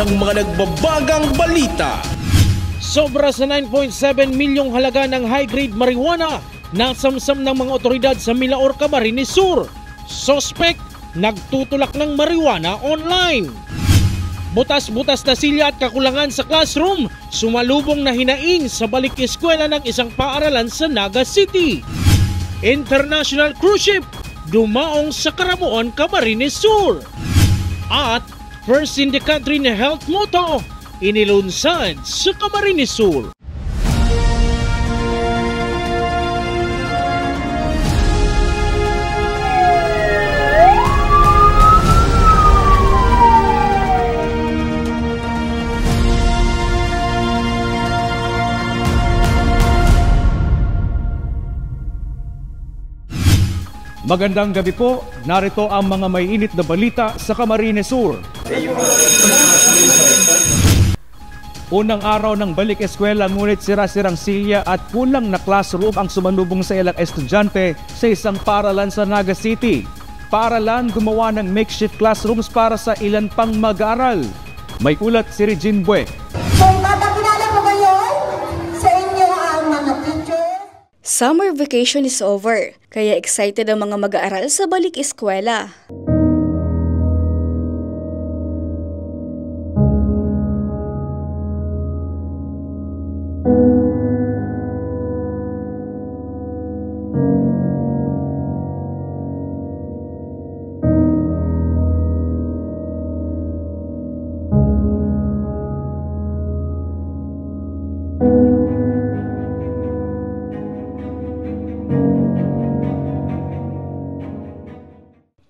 ng mga nagbabagang balita. Sobra sa 9.7 milyong halaga ng high-grade marijuana nasamsam ng mga otoridad sa Milaor, Camarines Sur. Suspect, nagtutulak ng marijuana online. Butas-butas na silya at kakulangan sa classroom, sumalubong na hinaing sa balik eskwela ng isang paaralan sa Naga City. International cruise ship, dumaong sa Karamuan, Camarines Sur. At first in the country na health motto, inilunsad sa Camarines Sur. Magandang gabi po, narito ang mga may init na balita sa Camarines Sur. Unang araw ng balik eskwela ngunit sira-sirang silya at kulang na classroom ang sumanubong sa ilang estudyante sa isang paaralan sa Naga City. Paaralan gumawa ng makeshift classrooms para sa ilan pang mag-aaral. May ulat si Regine Bue. Summer vacation is over, kaya excited ang mga mag-aaral sa balik eskwela.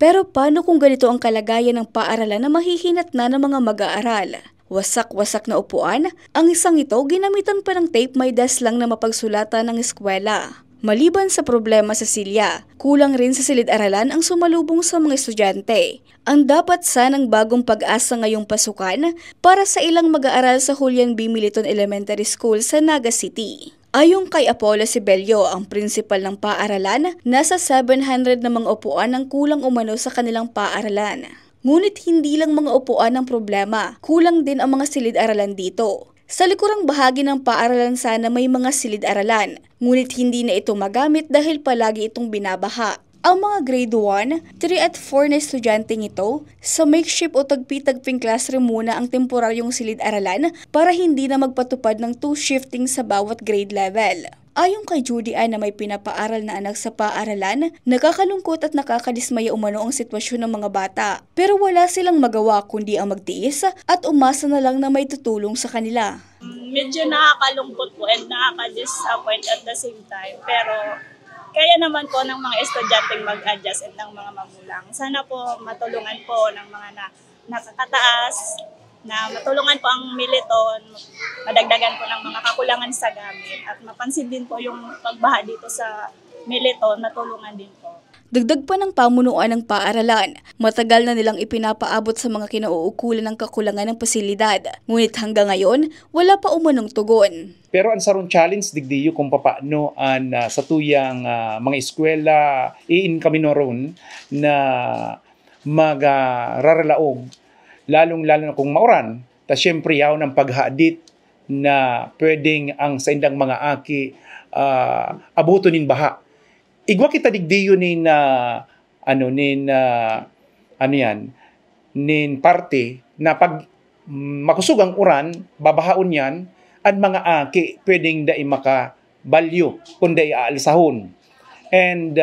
Pero paano kung ganito ang kalagayan ng paaralan na mahihinat na ng mga mag-aaral? Wasak-wasak na upuan, ang isang ito ginamitan pa ng tape may desk lang na mapagsulatan ng eskwela. Maliban sa problema sa silya, kulang rin sa silid-aralan ang sumalubong sa mga estudyante. Ang dapat sanang bagong pag-asa ngayong pasukan para sa ilang mag-aaral sa Julian B. Militon Elementary School sa Naga City. Ayon kay Apollo Sibelio, ang prinsipal ng paaralan, nasa 700 na mga upuan ang kulang umano sa kanilang paaralan. Ngunit hindi lang mga upuan ang problema, kulang din ang mga silid-aralan dito. Sa likurang bahagi ng paaralan sana may mga silid-aralan, ngunit hindi na ito magamit dahil palagi itong binabaha. Ang mga grade 1, 3 at 4 na estudyanteng ito, sa makeshift o tagpi-tagping classroom muna ang temporaryong silid-aralan para hindi na magpatupad ng 2 shifting sa bawat grade level. Ayon kay Judy Ann na may pinapaaral na anak sa paaralan, nakakalungkot at nakakadismaya umano ang sitwasyon ng mga bata. Pero wala silang magawa kundi ang magtiis at umasa na lang na may tutulong sa kanila. Medyo nakakalungkot po and nakaka-disappoint at the same time. Pero kaya naman po ng mga estudyanteng mag-adjust at ng mga magulang. Sana po matulungan po ng mga nakakataas, na matulungan po ang Militon, madagdagan po ng mga kakulangan sa gamit at mapansin din po yung pagbaha dito sa Militon, matulungan din po. Dagdag pa ng pamunuan ng paaralan, matagal na nilang ipinapaabot sa mga kinauukulan ng kakulangan ng pasilidad. Ngunit hanggang ngayon, wala pa umanong tugon. Pero ang sarong challenge digdiyo kung paano sa tuyang mga eskwela iin kami noron na magraralaog, lalong-lalo na kung mauran. Ta syempre yaw ng paghadit na pwedeng ang sa indang mga aki abuto nin baha. Igwa kita digdiyo nin nin parte na pag makusugang uran, babahaon yan, at mga aki pwedeng dai makabalyo kung dai aalsahon. And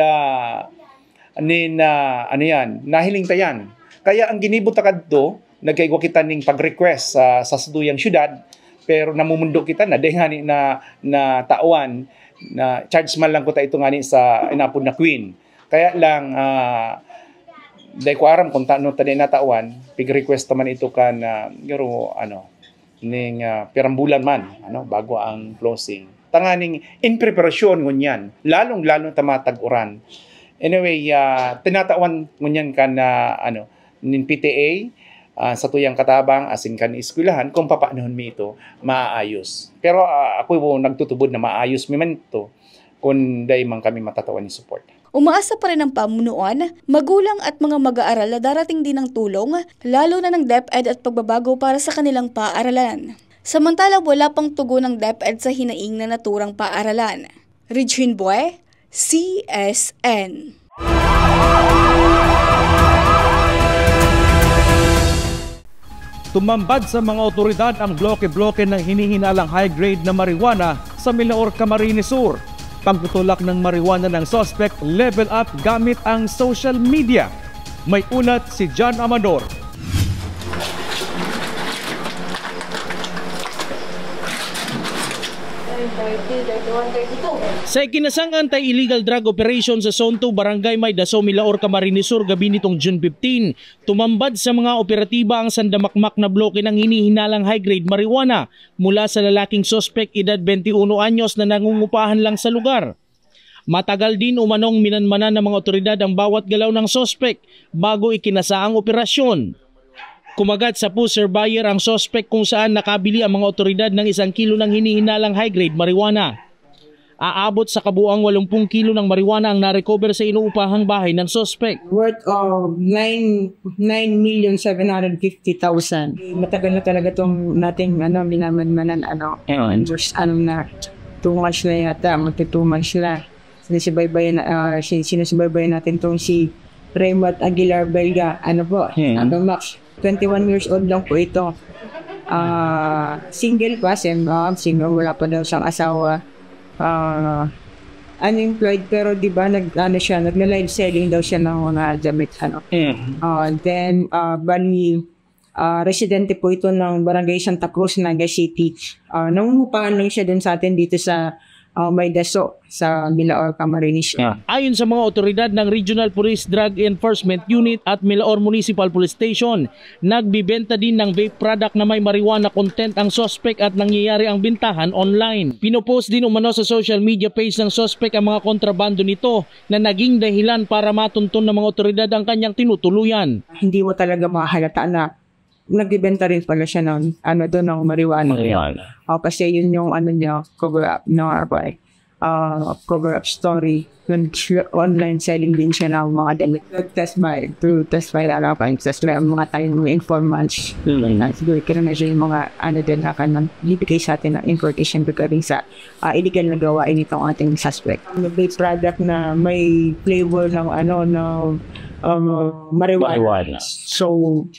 nahiling tayan. Kaya ang ginibuta kadto, nagkaigwa kita ning pag-request sa saduyang syudad, pero namumundo kita na dahil na tauan na charge man lang ko ta ito ngani sa inapod na Queen. Kaya lang dahil ko aram kung taano ta na tauan, pig-request man ito kan ning pirambulan man bago ang closing. Tanganing in preparasyon ngunyan, lalong-lalo tamatag-uran. Anyway, tinatawan ngunyan kan nin PTA sa tuyang katabang asin kan eskwelahan kung papaanohon mi ito maaayos. Pero ako po nagtutubod na maayos mi man ito kung dahil man kami matatawan ni support. Umaasa pa rin ang pamunuan, magulang at mga mag-aaral na darating din ng tulong, lalo na ng DepEd at pagbabago para sa kanilang paaralan. Samantala wala pang tugon ng DepEd sa hinaing na naturang paaralan. Regine Boy, CSN. Tumambad sa mga otoridad ang bloke-bloke ng hinihinalang high-grade na marijuana sa Milaor, Camarines Sur. Pagtutulak ng marijuana ng suspect level up gamit ang social media. May ulat si John Amador. Sa ikinasang anti-illegal drug operation sa Zone 2, Barangay Maydaso, Milaor, Camarines Sur, gabi nitong June 15, tumambad sa mga operatiba ang sandamakmak na bloke ng hinihinalang high-grade marijuana mula sa lalaking suspect edad 21 anyos na nangungupahan lang sa lugar. Matagal din umanong minanmanan ng mga otoridad ang bawat galaw ng suspect bago ikinasa ang operasyon. Kumagat sa pusher buyer ang suspect kung saan nakabili ang mga otoridad ng 1 kilo ng hinihinalang high-grade marijuana. Aabot sa kabuang 80 kilo ng marijuana ang narecover sa inuupahang bahay ng suspect. Worth of 9,750,000. Matagal na talaga itong nating minamanmanan na 2 months na yata, magti-2 months na. Sinusubaybayan natin itong si Raymond Aguilar Belga. Max, 21 years old lang po ito. Single pa, single, wala pa daw siyang asawa. Unemployed pero di ba nagla-live selling daw siya ng mga damit residente po ito ng Barangay Santa Cruz, Naga City. Nangungupahan lang siya dun sa atin dito sa Maydaso sa Milaor, Camarines. Ayon sa mga otoridad ng Regional Police Drug Enforcement Unit at Milaor Municipal Police Station, nagbibenta din ng vape product na may marijuana content ang suspect at nangyayari ang bintahan online. Pinopost din umano sa social media page ng suspect ang mga kontrabando nito na naging dahilan para matuntun ng mga otoridad ang kanyang tinutuluyan. Hindi mo talaga mahalata na nagbibenta rin pala siya ng ng marijuana. Kasi yun yung cover up cover up story. Yung online selling din siya ng mga damit. Test by mga tayong informants. Siguro kaya na siya yung mga libigay sa atin ng importation regarding sa illegal na gawain itong ating suspect. May product na may flavor ng marijuana. So,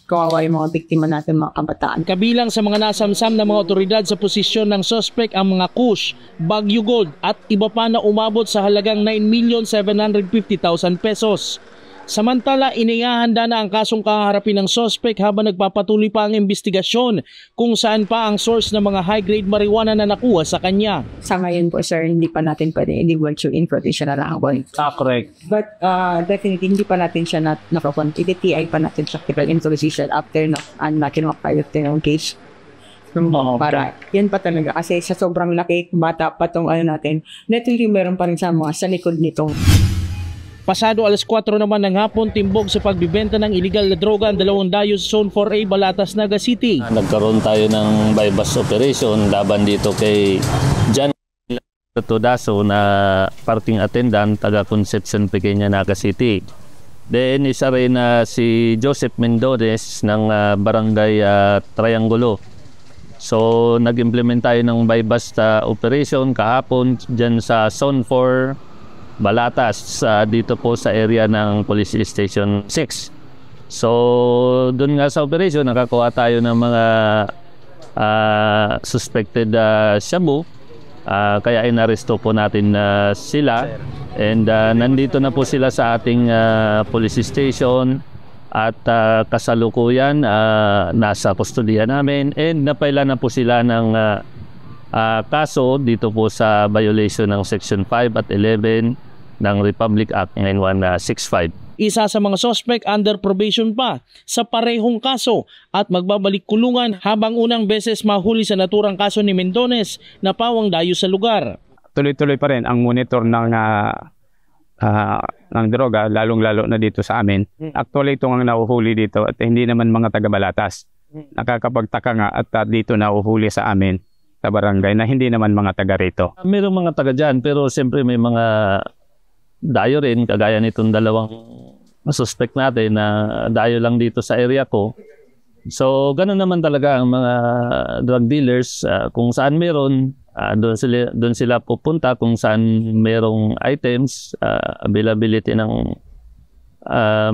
kawawa yung mga biktima natin, mga kabataan. Kabilang sa mga nasamsam na mga otoridad sa posisyon ng suspect ang mga kush, Baguio Gold at iba pa na umabot sa halagang 9,750,000 pesos. Samantala, inihahanda na ang kasong kaharapin ng suspect habang nagpapatuloy pa ang investigasyon kung saan pa ang source ng mga high-grade marijuana na nakuha sa kanya. Sa ngayon po sir, hindi pa natin pwede illegal to information na lang. Correct. But definitely hindi pa natin siya nakapunta. I-DTI pa natin sa criminal investigation after kinuha kayo ng case. Para yan pa talaga kasi sa sobrang laki bata pa tong natin, definitely meron pa rin sa likod nitong. Pasado 4:00 naman ng hapon, timbog sa pagbibenta ng illegal na droga ang 2 dayo sa Zone 4A, Balatas, Naga City. Nagkaroon tayo ng bypass operation laban dito kay John Todaso na parking attendant taga Concepcion Pequeña, Naga City. Then isa rin si Joseph Mendores ng Barangay Triangulo. So nag-implement tayo ng bypass operation kahapon dyan sa Zone 4 Balatas, dito po sa area ng Police Station 6. So doon nga sa operation nakakuha tayo ng mga suspected shabu, kaya inaresto po natin sila and nandito na po sila sa ating police station at kasalukuyan nasa kustodiya namin and napaila na po sila ng kaso dito po sa violation ng Section 5 at 11 ng Republic Act 9165. Isa sa mga suspect under probation pa sa parehong kaso at magbabalik kulungan habang unang beses mahuli sa naturang kaso ni Mendones na pawang dayo sa lugar. Tuloy-tuloy pa rin ang monitor ng droga, lalong-lalo na dito sa amin. Actually, ito ang nahuhuli dito at hindi naman mga taga-Balatas. Nakakapagtaka nga at dito nahuhuli sa amin sa barangay na hindi naman mga taga rito. Mayroong mga taga dyan pero siyempre may mga dayo rin, kagaya nitong dalawang suspect natin na dayo lang dito sa area ko. So, ganun naman talaga ang mga drug dealers. Kung saan meron, doon sila pupunta. Kung saan merong items, availability ng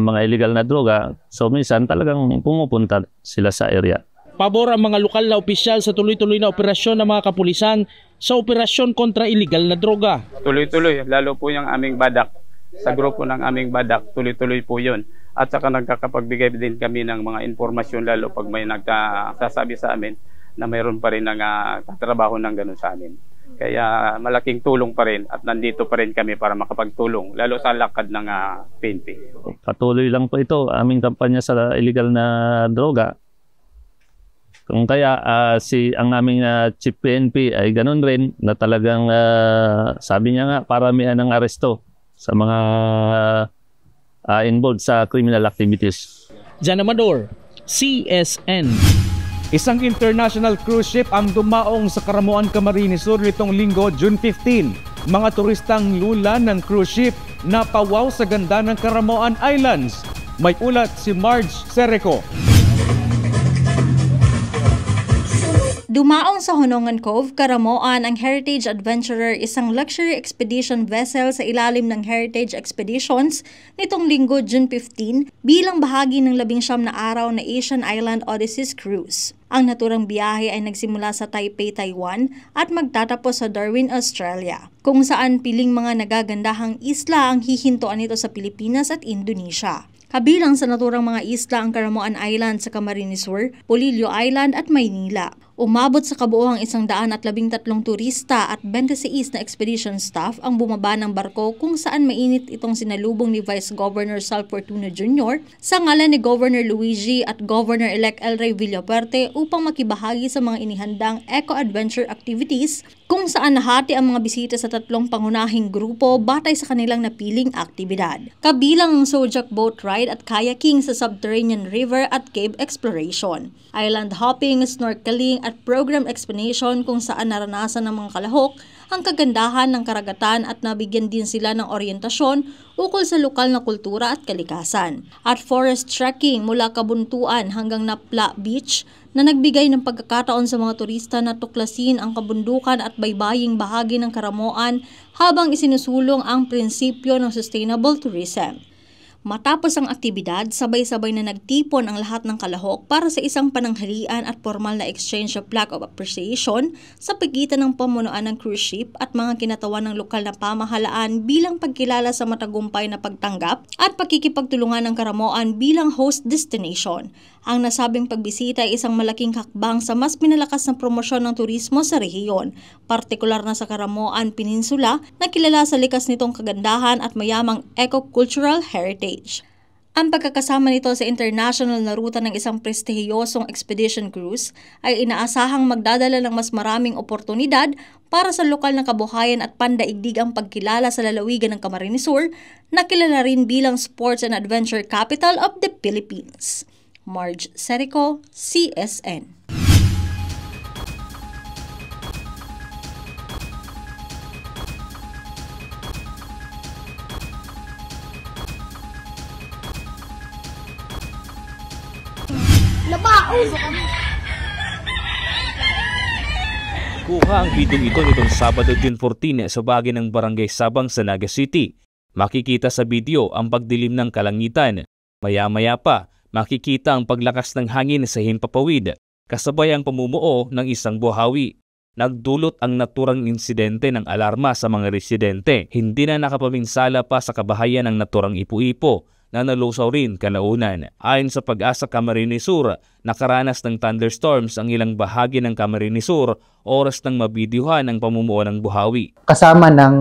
mga illegal na droga. So, minsan talagang pumupunta sila sa area. Pabor ang mga lokal na opisyal sa tuloy-tuloy na operasyon ng mga kapulisan sa operasyon kontra illegal na droga. Tuloy-tuloy, lalo po yung aming badak. Sa grupo ng aming badak, tuloy-tuloy po yun. At saka nagkakapagbigay din kami ng mga informasyon, lalo pag may nagsasabi sa amin na mayroon pa rin tatrabaho ng ganun sa amin. Kaya malaking tulong pa rin at nandito pa rin kami para makapagtulong, lalo sa lakad ng PNP. Patuloy lang po ito, aming kampanya sa illegal na droga. Kung kaya ang naming Chief PNP ay ganun rin na talagang sabi niya nga paramihan ng aresto sa mga involved sa criminal activities. Jan Amador, CSN. Isang international cruise ship ang dumaong sa Caramoan, Camarines Sur nitong linggo, June 15. Mga turistang lulan ng cruise ship na pawaw sa ganda ng Caramoan Islands. May ulat si Marge Sereco. Dumaong sa Honongan Cove, Caramoan ang Heritage Adventurer, isang luxury expedition vessel sa ilalim ng Heritage Expeditions nitong linggo, June 15, bilang bahagi ng 19 na araw na Asian Island Odysseys Cruise. Ang naturang biyahe ay nagsimula sa Taipei, Taiwan at magtatapos sa Darwin, Australia, kung saan piling mga nagagandahang isla ang hihintuan nito sa Pilipinas at Indonesia. Kabilang sa naturang mga isla ang Caramoan Island sa Camarines Sur, Polillo Island at Maynila. Umabot sa kabuuang 113 turista at 26 na expedition staff ang bumaba ng barko kung saan mainit itong sinalubong ni Vice Governor Sal Fortuna Jr. sa ngalan ni Governor Luigi at Governor-elect El Rey Villapuerte upang makibahagi sa mga inihandang eco-adventure activities kung saan nahati ang mga bisita sa 3 pangunahing grupo batay sa kanilang napiling aktibidad. Kabilang ang Sojak boat ride at kayaking sa subterranean river at cave exploration, island hopping, snorkeling at program explanation kung saan naranasan ng mga kalahok ang kagandahan ng karagatan at nabigyan din sila ng oryentasyon ukol sa lokal na kultura at kalikasan. At forest trekking mula Kabuntuan hanggang Napla Beach na nagbigay ng pagkakataon sa mga turista na tuklasin ang kabundukan at baybaying bahagi ng Caramoan habang isinusulong ang prinsipyo ng sustainable tourism. Matapos ang aktibidad, sabay-sabay na nagtipon ang lahat ng kalahok para sa isang pananghalian at formal na exchange of plaque of appreciation sa pagitan ng pamunuan ng cruise ship at mga kinatawan ng lokal na pamahalaan bilang pagkilala sa matagumpay na pagtanggap at pakikipagtulungan ng Caramoan bilang host destination. Ang nasabing pagbisita ay isang malaking hakbang sa mas pinalakas na promosyon ng turismo sa rehiyon, partikular na sa Caramoan Peninsula na kilala sa likas nitong kagandahan at mayamang eco-cultural heritage. Ang pagkakasama nito sa international na ruta ng isang prestihiyosong expedition cruise ay inaasahang magdadala ng mas maraming oportunidad para sa lokal na kabuhayan at pandaigdig ang pagkilala sa lalawigan ng Camarines Sur na kilala rin bilang Sports and Adventure Capital of the Philippines. Marge Sereco, CSN. Kuha ang bidong ito nitong Sabado, June 14 sa bahagi ng Barangay Sabang sa Naga City. Makikita sa video ang pagdilim ng kalangitan. Maya-maya pa, makikita ang paglakas ng hangin sa himpapawid, kasabay ang pamumuo ng isang buhawi. Nagdulot ang naturang insidente ng alarma sa mga residente. Hindi na nakapaminsala pa sa kabahayan ng naturang ipu-ipo na nalusaw rin kalaunan. Ayon sa Pag-asa Camarines Sur, nakaranas ng thunderstorms ang ilang bahagi ng Camarines Sur oras ng mabidyuhan ang pamumuo ng buhawi. Kasama ng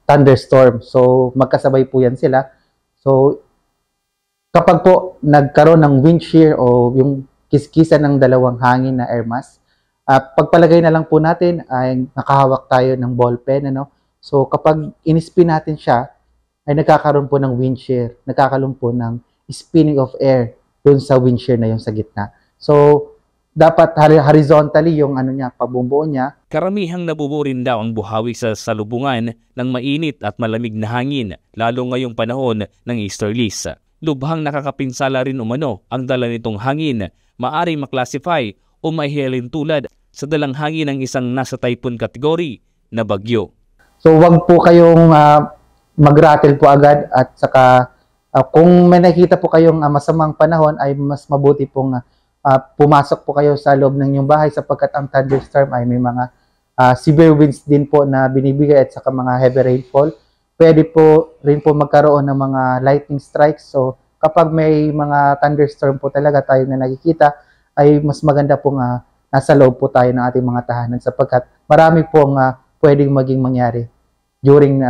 thunderstorm, so magkasabay po yan sila. So kapag po nagkaroon ng wind shear o yung kiskisan ng dalawang hangin na air mass, pagpalagay na lang po natin ay nakahawak tayo ng ball pen. So kapag in-spin natin siya, ay nagkakaroon po ng wind shear, nagkakaroon po ng spinning of air dun sa wind shear na yung sa gitna. So dapat horizontally yung pagbubuo niya. Karamihang nabubuo rin daw ang buhawi sa salubungan ng mainit at malamig na hangin, lalo ngayong panahon ng easterlies. Lubhang nakakapinsala rin umano ang dala nitong hangin, maaring maklasify o mahihalin tulad sa dalang hangin ng isang nasa typhoon category na bagyo. So wag po kayong mag-rattle po agad, at saka kung may nakita po kayong masamang panahon ay mas mabuti pong pumasok po kayo sa loob ng inyong bahay, sapagkat ang thunderstorm ay may mga severe winds din po na binibigay at saka mga heavy rainfall. Pwede po rin po magkaroon ng mga lightning strikes. So kapag may mga thunderstorm po talaga tayo na nakikita, ay mas maganda pong nasa loob po tayo ng ating mga tahanan, sapagkat marami pong pwedeng maging mangyari during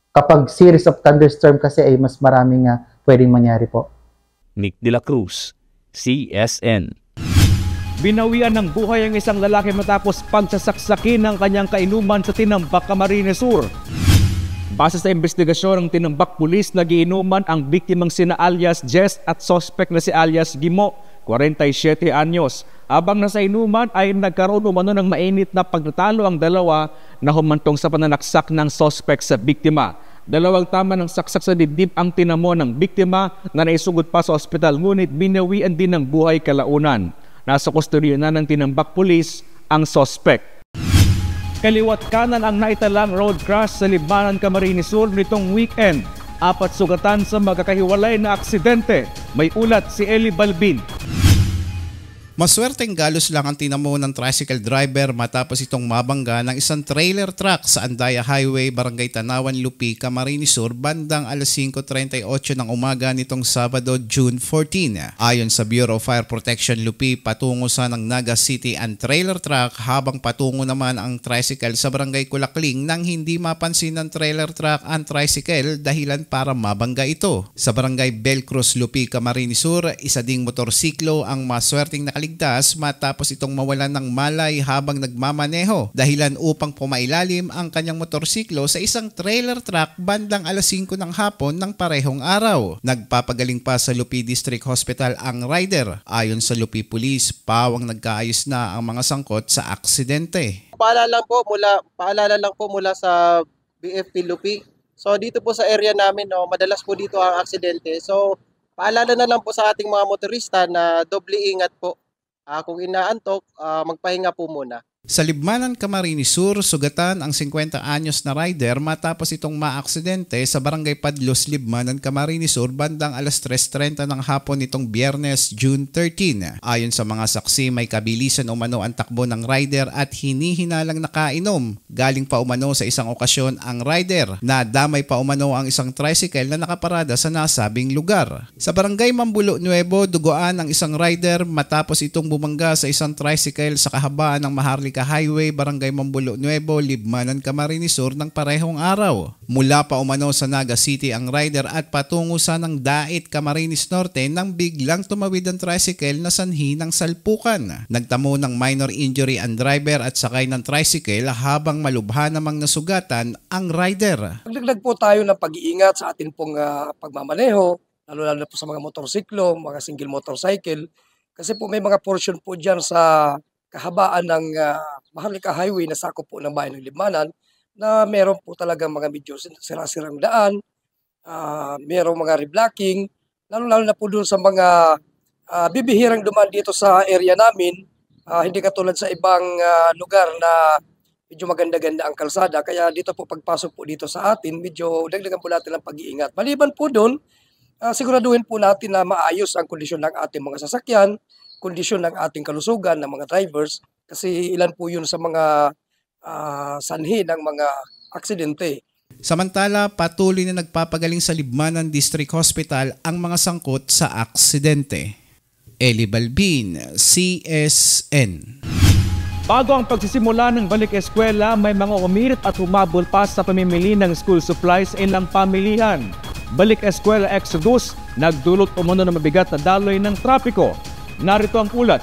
kapag series of thunderstorm kasi ay mas maraming pwedeng mangyari po. Nick De La Cruz, CSN. Binawian ng buhay ang isang lalaki matapos pagsasaksakin ng kanyang kainuman sa Tinambak, Camarines Sur. Base sa investigasyon ng Tinambak Police, nagiinuman ang biktimang sina alias Jess at suspect na si alias Gimo, 47 anyos. Abang nasa inuman ay nagkaroon umano ng mainit na pagtatalo ang dalawa na humantong sa pananaksak ng suspect sa biktima. Dalawang tama ng saksak sa dibdib ang tinamo ng biktima na naisugod pa sa ospital, ngunit binawian din ng buhay kalaunan. Nasa kustodiya na ng Tinambak Police ang suspect. Kaliwat kanan ang naitalang road crash sa Libmanan, Camarines Sur nitong weekend. 4 sugatan sa magkakahiwalay na aksidente. May ulat si Eli Balbin. Maswerteng galos lang ang tinamo ng tricycle driver matapos itong mabangga ng isang trailer truck sa Andaya Highway, Barangay Tanawan, Lupi, Camarines Sur bandang alas 5:38 ng umaga nitong Sabado, June 14. Ayon sa Bureau of Fire Protection Lupi, patungo sa ng Naga City ang trailer truck, habang patungo naman ang tricycle sa Barangay Kulakling nang hindi mapansin ng trailer truck ang tricycle dahilan para mabangga ito. Sa Barangay Belcruz, Lupi, Camarines Sur, isa ding motorsiklo ang maswerteng nakaligtas matapos itong mawalan ng malay habang nagmamaneho dahilan upang pumailalim ang kanyang motorsiklo sa isang trailer truck bandang alas 5 ng hapon ng parehong araw. Nagpapagaling pa sa Lupi District Hospital ang rider. Ayon sa Lupi Police, pawang nagkaayos na ang mga sangkot sa aksidente. Paalala lang po mula sa BFP Lupi. So dito po sa area namin, madalas po dito ang aksidente. So paalala na lang po sa ating mga motorista na doble ingat po. Kung inaantok, magpahinga po muna. Sa Libmanan, Camarines Sur, sugatan ang 50 anyos na rider matapos itong maaksidente sa Barangay Padlos, Libmanan, Camarines Sur bandang alas 3:30 ng hapon nitong Biyernes, June 13. Ayon sa mga saksi, may kabilisan umano ang takbo ng rider at hinihinalang nakainom. Galing pa umano sa isang okasyon ang rider. Nadamay pa umano ang isang tricycle na nakaparada sa nasabing lugar. Sa Barangay Mambulo Nuevo, duguan ang isang rider matapos itong bumangga sa isang tricycle sa kahabaan ng Maharlika Highway, Barangay Mambulo Nuevo, Libmanan, Camarines Sur ng parehong araw. Mula pa umano sa Naga City ang rider at patungo sa ng Dait, Camarines Norte nang biglang tumawid ang tricycle na sanhi ng salpukan. Nagtamo ng minor injury ang driver at sakay ng tricycle habang malubha namang nasugatan ang rider. Nagdagdag po tayo ng pag-iingat sa atin pong pagmamaneho, lalo na po sa mga motorsiklo, mga single motorcycle, kasi po may mga portion po dyan sa kahabaan ng Maharlika Highway na sakop po ng bayan ng Libmanan na meron po talaga mga medyo sirang daan, merong mga reblocking, lalo na po doon sa mga bibihirang dumaan dito sa area namin, hindi katulad sa ibang lugar na medyo maganda-ganda ang kalsada. Kaya dito po pagpasok po dito sa atin, medyo dagdagan po natin ang pag-iingat. Maliban po doon, siguraduhin po natin na maayos ang kondisyon ng ating mga sasakyan, kondisyon ng ating kalusugan ng mga drivers, kasi ilan po yun sa mga sanhi ng mga aksidente. Samantala, patuloy na nagpapagaling sa Libmanan District Hospital ang mga sangkot sa aksidente. Eli Balbin, CSN. Bago ang pagsisimula ng balik eskwela, may mga umirit at humabol pa sa pamimili ng school supplies sa ilang pamilihan. Balik eskwela Exodus, nagdulot umano ng mabigat na daloy ng trapiko. Narito ang ulat.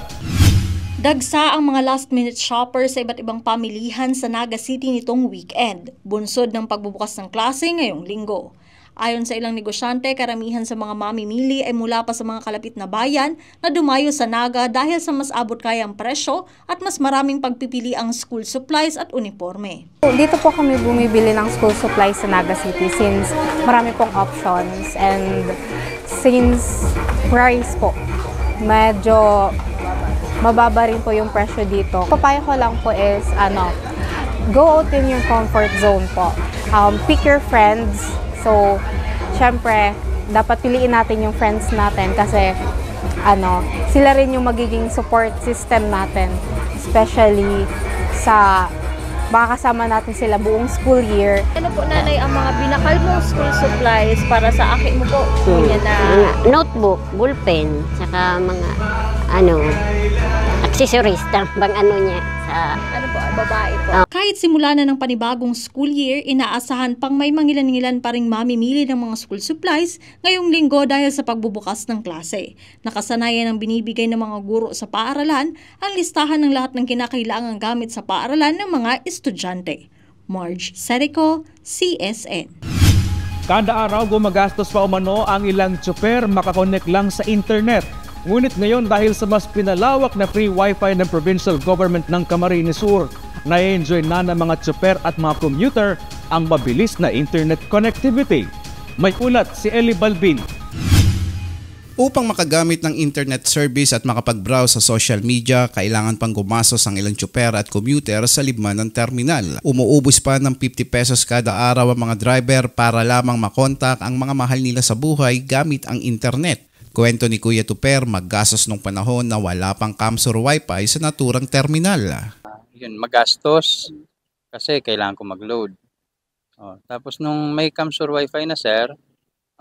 Dagsa ang mga last-minute shoppers sa iba't ibang pamilihan sa Naga City nitong weekend, bunsod ng pagbubukas ng klase ngayong linggo. Ayon sa ilang negosyante, karamihan sa mga mamimili ay mula pa sa mga kalapit na bayan na dumayo sa Naga dahil sa mas abot kayang presyo at mas maraming pagpipili ang school supplies at uniforme. Dito po kami bumibili ng school supplies sa Naga City since marami pong options and since price po, medyo mababa rin po yung presyo dito. Papayo ko lang po is go out in your comfort zone po. Pick your friends. So, syempre, dapat piliin natin yung friends natin kasi sila rin yung magiging support system natin. Especially sa makakasama natin sila buong school year. Ano po nanay ang mga binakal mong school supplies para sa akin mo po? Na notebook, ballpen, saka mga accessories, bang niya. Ano po, babae po? Kahit simula na ng panibagong school year, inaasahan pang may mangilan-ngilan pa ring mamimili ng mga school supplies ngayong linggo dahil sa pagbubukas ng klase. Nakasanayan ang binibigay ng mga guro sa paaralan ang listahan ng lahat ng kinakailangang gamit sa paaralan ng mga estudyante. Marge Serico, CSN. Kada araw gumagastos pa umano ang ilang tsuper makakonect lang sa internet. Ngunit ngayon dahil sa mas pinalawak na free wifi ng provincial government ng Camarines Sur, na-enjoy na ng mga tsuper at mga commuter ang mabilis na internet connectivity. May ulat si Eli Balbin. Upang makagamit ng internet service at makapag-browse sa social media, kailangan pang gumastos ang ilang tsuper at commuter sa libman ng terminal. Umuubos pa ng 50 pesos kada araw ang mga driver para lamang makontak ang mga mahal nila sa buhay gamit ang internet. Kwento ni Kuya Tuper, maggastos nung panahon na wala pang Camsur Wi-Fi sa naturang terminal. Yun, magastos kasi kailangan ko mag-load. Tapos nung may Camsur Wi-Fi na sir,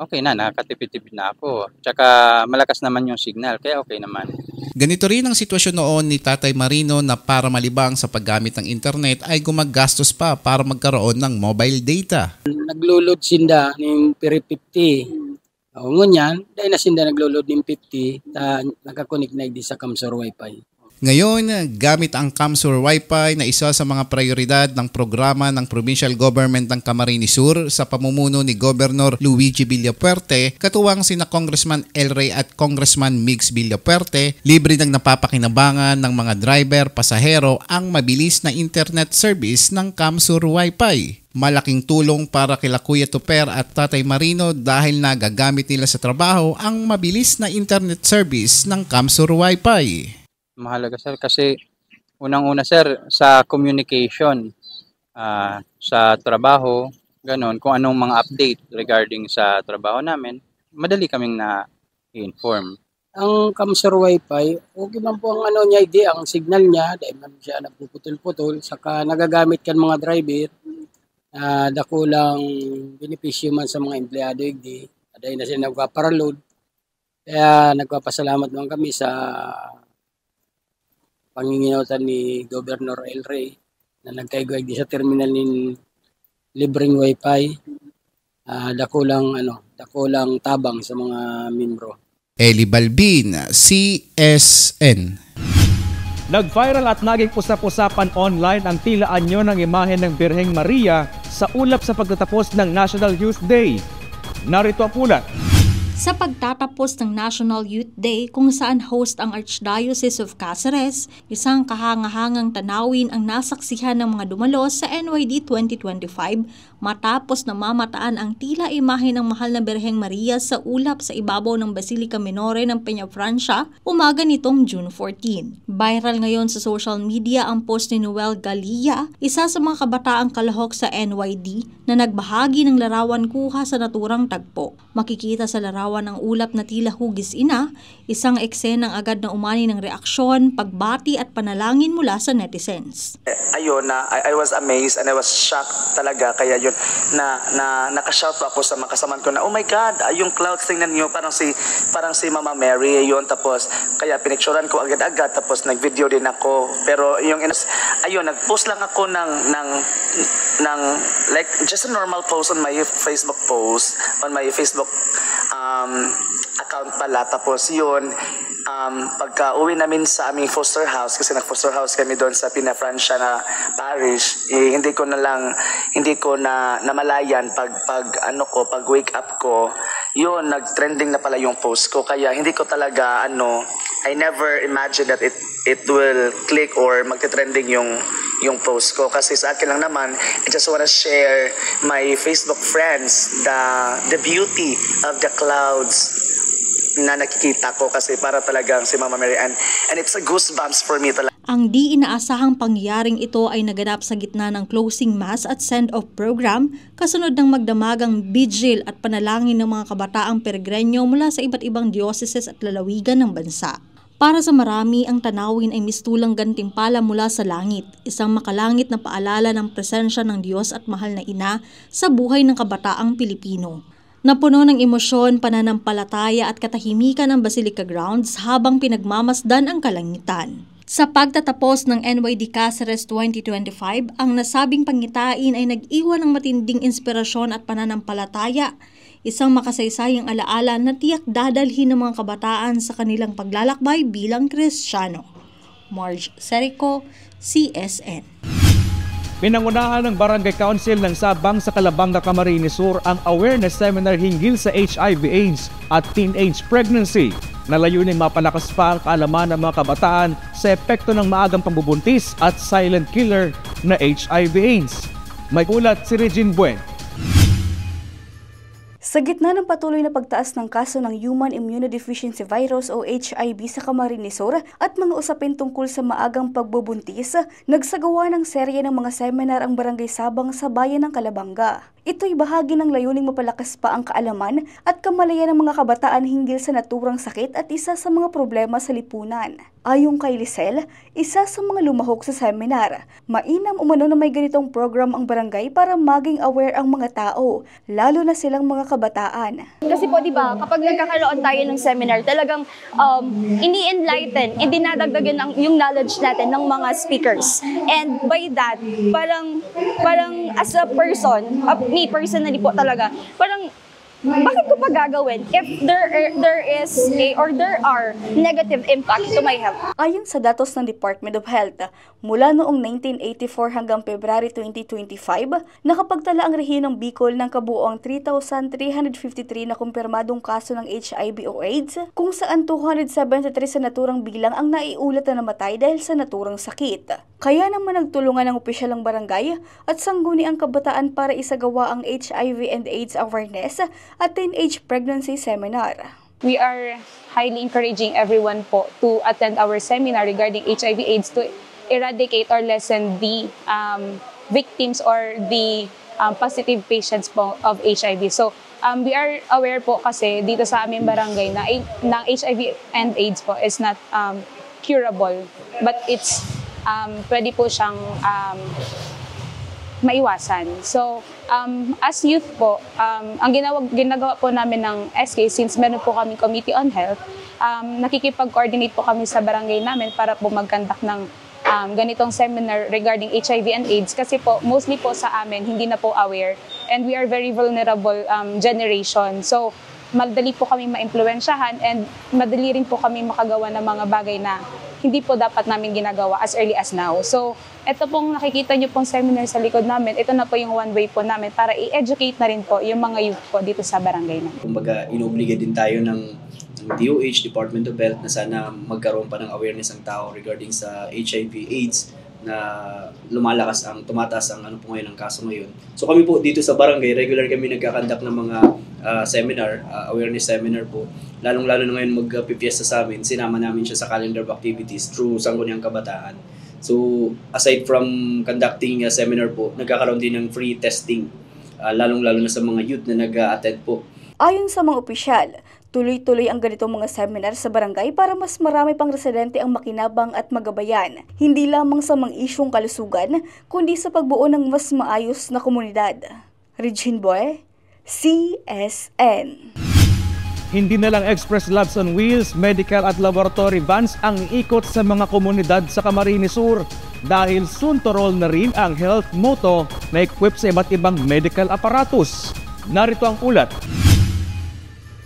okay na, nakatipid-tipid na ako. Tsaka malakas naman yung signal, kaya okay naman. Ganito rin ang sitwasyon noon ni Tatay Marino na para malibang sa paggamit ng internet ay gumagastos pa para magkaroon ng mobile data. Naglo-load sinda ng 50. Ngunyan, dahil na sinda naglo-load ng 50, nakakonik na di sa Camsur Wi-Fi. Ngayon, gamit ang Camsur Wi-Fi na isa sa mga prioridad ng programa ng Provincial Government ng Camarines Sur sa pamumuno ni Governor Luigi Villapuerte, katuwang sina Congressman El Rey at Congressman Migs Villapuerte, libre ng napapakinabangan ng mga driver, pasahero ang mabilis na internet service ng Camsur Wi-Fi. Malaking tulong para kila Kuya Tuper at Tatay Marino dahil nagagamit nila sa trabaho ang mabilis na internet service ng Camsur Wi-Fi. Mahalaga sir kasi unang-una sir sa communication sa trabaho, ganon, kung anong mga update regarding sa trabaho namin, madali kaming na-inform. Ang Camsur Wi-Fi, okay man po ang niya, ang signal niya, dahil man siya nagpuputol-putol, saka nagagamit kan mga driver, dakulang benepisyo man sa mga empleyado, dahil na sila nagpaparaload. Kaya nagpapasalamat naman kami sa panginginautan ni Governor El Rey na nagkaigwag di sa terminal ng libreng wifi, dakulang tabang sa mga membro. Eli Balbin, CSN. Nag-viral at naging usap-usapan online ang tila anyo ng imahe ng Birheng Maria sa ulap sa pagtatapos ng National Youth Day. Narito ang ulat. Sa pagtatapos ng National Youth Day kung saan host ang Archdiocese of Cáceres, isang kahangahangang tanawin ang nasaksihan ng mga dumalo sa NYD 2025 matapos na mamataan ang tila imahe ng mahal na Birheng Maria sa ulap sa ibabaw ng Basilica Minore ng Peñafrancia umaga nitong June 14. Viral ngayon sa social media ang post ni Noel Galia, isa sa mga kabataang kalahok sa NYD na nagbahagi ng larawan kuha sa naturang tagpo. Makikita sa larawan ng ulap na tila hugis ina, isang eksenang agad na umani ng reaksyon, pagbati at panalangin mula sa netizens. Ayun, I was amazed and I was shocked talaga, kaya yun na nakashout ako sa mga kasamaan ko na, oh my God, yung clouds, tingnan niyo, parang si Mama Mary, yun. Tapos kaya pinicturean ko agad-agad, tapos nag-video din ako. Pero yung ayun, nag-post lang ako ng like just a normal post on my Facebook post, on my Facebook account pala. Tapos yun, pagka uwi namin sa aming foster house, kasi nag-foster house kami doon sa Pinafrancia na parish, hindi ko na namalayan pag wake up ko, yun, nag-trending na pala yung post ko. Kaya hindi ko talaga, I never imagined that it will click or magte-trending yung post ko. Kasi sa akin lang naman, I just wanna share my Facebook friends, the beauty of the clouds na nakikita ko, kasi para talagang si Mama Mary, and it's a goosebumps for me talaga. Ang di inaasahang pangyayaring ito ay naganap sa gitna ng closing mass at send-off program kasunod ng magdamagang vigil at panalangin ng mga kabataang peregrinyo mula sa iba't ibang dioceses at lalawigan ng bansa. Para sa marami, ang tanawin ay mistulang gantimpala mula sa langit, isang makalangit na paalala ng presensya ng Diyos at mahal na ina sa buhay ng kabataang Pilipino. Napuno ng emosyon, pananampalataya at katahimikan ang Basilica Grounds habang pinagmamasdan ang kalangitan. Sa pagtatapos ng NYD Cáceres 2025, ang nasabing pangitain ay nag-iwan ng matinding inspirasyon at pananampalataya, isang makasaysayang alaala na tiyak dadalhin ng mga kabataan sa kanilang paglalakbay bilang Kristiyano. Marge Serico, CSN. Pinangunahan ng Barangay Council ng Sabang sa Calabanga, Camarines Sur ang awareness seminar hinggil sa HIV/AIDS at teenage pregnancy na layuning mapalakas pa ang kaalaman ng mga kabataan sa epekto ng maagang pambubuntis at silent killer na HIV/AIDS. May ulat si Regine Buen. Sa gitna ng patuloy na pagtaas ng kaso ng Human Immunodeficiency Virus o HIV sa Camarines Sur at mga usapin tungkol sa maagang pagbubuntis, nagsagawa ng serye ng mga seminar ang Barangay Sabang sa bayan ng Calabanga. Ito'y bahagi ng layuning mapalakas pa ang kaalaman at kamalayan ng mga kabataan hinggil sa naturang sakit at isa sa mga problema sa lipunan. Ayon kay Lisel, isa sa mga lumahok sa seminar, mainam umano na may ganitong program ang barangay para maging aware ang mga tao, lalo na silang mga kabataan. Kasi po, di ba, kapag nagkakaroon tayo ng seminar, talagang ini-enlighten, dinadagdagan yung knowledge natin ng mga speakers. And by that, parang as a person, me personally po talaga, parang bakit ko pa gagawin if there are negative impact to my health? Ayon sa datos ng Department of Health, mula noong 1984 hanggang February 2025, nakapagtala ang rehiyon ng Bicol ng kabuoang 3,353 na kumpirmadong kaso ng HIV o AIDS, kung saan 273 sa naturang bilang ang naiulat na namatay dahil sa naturang sakit. Kaya naman nagtulungan ng opisyal ng barangay at sangguni ang kabataan para isagawa ang HIV and AIDS awareness at teenage pregnancy seminar. We are highly encouraging everyone po to attend our seminar regarding HIV/AIDS to eradicate or lessen the victims or the positive patients po of HIV. So we are aware po kasi dito sa aming barangay na ng HIV and AIDS po is not curable, but it's pwede po siyang maiwasan. So, as youth po, ang ginagawa po namin ng SK, since meron po kami Committee on Health, nakikipag-coordinate po kami sa barangay namin para po mag-conduct ng ganitong seminar regarding HIV and AIDS kasi po, mostly po sa amin, hindi na po aware and we are very vulnerable generation. So, madali po kami ma-impluwensyahan and madali rin po kami makagawa ng mga bagay na hindi po dapat namin ginagawa as early as now. So, ito pong nakikita nyo pong seminar sa likod namin, ito na po yung one way po namin para i-educate na rin po yung mga youth po dito sa barangay namin. Kumbaga, inobliga din tayo ng DOH, Department of Health, na sana magkaroon pa ng awareness ng tao regarding sa HIV/AIDS na tumataas ang ano po ngayon ang kaso ngayon. So kami po dito sa barangay, regular kami nagkakandak ng mga seminar, awareness seminar po. Lalong-lalo na ngayon magpipiesta sa amin, sinama namin siya sa calendar of activities through Sangguniang Kabataan. So aside from conducting a seminar po, nagkakaroon din ng free testing, lalong-lalo na sa mga youth na nag-attend po. Ayon sa mga opisyal, tuloy-tuloy ang ganitong mga seminar sa barangay para mas marami pang residente ang makinabang at magabayan, hindi lamang sa mga isyong kalusugan, kundi sa pagbuo ng mas maayos na komunidad. Regine Boy, CSN. Hindi na lang express labs on wheels, medical at laboratory vans ang ikot sa mga komunidad sa Camarines Sur dahil soon to roll na rin ang health moto na equipped sa iba't ibang medical apparatus. Narito ang ulat.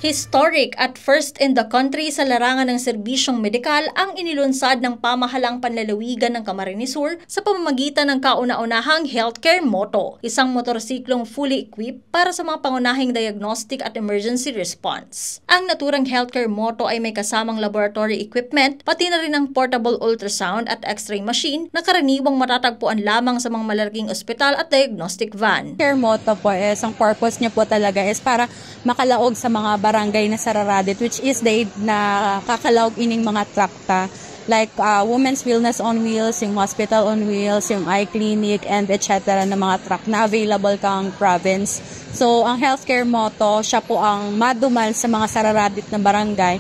Historic at first in the country sa larangan ng serbisyong medikal ang inilunsad ng pamahalang panlalawigan ng Camarines Sur sa pamamagitan ng kauna-unahang healthcare motto, isang motorsiklong fully equipped para sa mga pangunahing diagnostic at emergency response. Ang naturang healthcare motto ay may kasamang laboratory equipment, pati na rin ang portable ultrasound at x-ray machine na karaniwang matatagpuan lamang sa mga malalaking ospital at diagnostic van. Care motto po is, ang purpose niya po talaga is para makalaog sa mga barangay na sararadit, which is they na kakalaog ining mga trakta like Women's Wellness on Wheels, yung Hospital on Wheels, yung eye clinic, and etc. na mga truck na available kang province. So, ang healthcare motto, siya po ang madumal sa mga sararadit na barangay,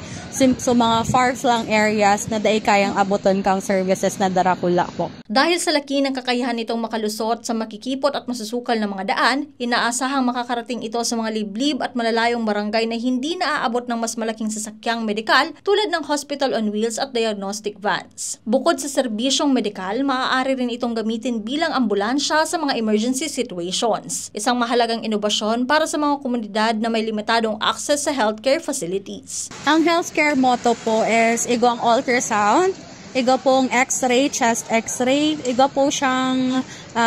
so mga far-flung areas na dai kayang abuton kang services na darakula po. Dahil sa laki ng kakayahan nitong makalusot sa makikipot at masusukal na mga daan, inaasahang makakarating ito sa mga liblib at malalayong barangay na hindi naaabot ng mas malaking sasakyang medikal tulad ng hospital on wheels at diagnostic vans. Bukod sa serbisyong medikal, maaari rin itong gamitin bilang ambulansya sa mga emergency situations. Isang mahalagang inobasyon para sa mga komunidad na may limitadong access sa healthcare facilities. Ang healthcare motto po is igo ang ultrasound, igo pong x-ray, chest x-ray, igo po siyang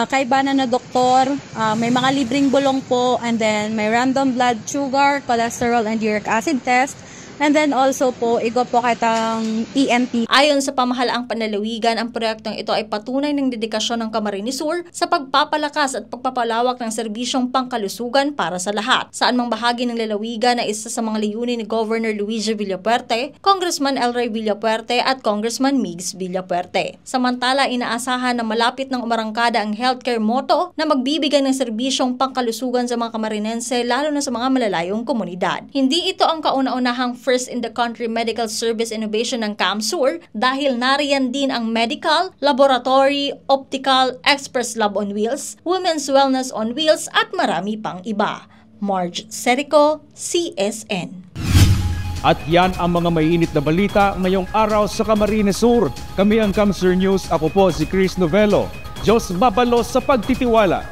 kaibanan na doktor, may mga libreng bulong po, and then may random blood sugar, cholesterol, and uric acid test. And then also po, igo po kitang ENT. Ayon sa pamahalaang panlalawigan, ang proyektong ito ay patunay ng dedikasyon ng Camarines Sur sa pagpapalakas at pagpapalawak ng serbisyong pangkalusugan para sa lahat. Saan mang bahagi ng lalawigan na isa sa mga layunin ni Governor Luigi Villapuerte, Congressman Elroy Villapuerte at Congressman Migs Villapuerte. Samantala, inaasahan na malapit ng umarangkada ang healthcare motto na magbibigay ng serbisyong pangkalusugan sa mga Camarinense, lalo na sa mga malalayong komunidad. Hindi ito ang kauna-unahang first in the country medical service innovation ng CAMSUR dahil nariyan din ang medical, laboratory, optical, express lab on wheels, women's wellness on wheels at marami pang iba. Marge Serico, CSN. At yan ang mga mainit na balita ngayong araw sa Camarines Sur. Kami ang CAMSUR News. Ako po si Chris Novelo. Diyos babalo sa pagtitiwala.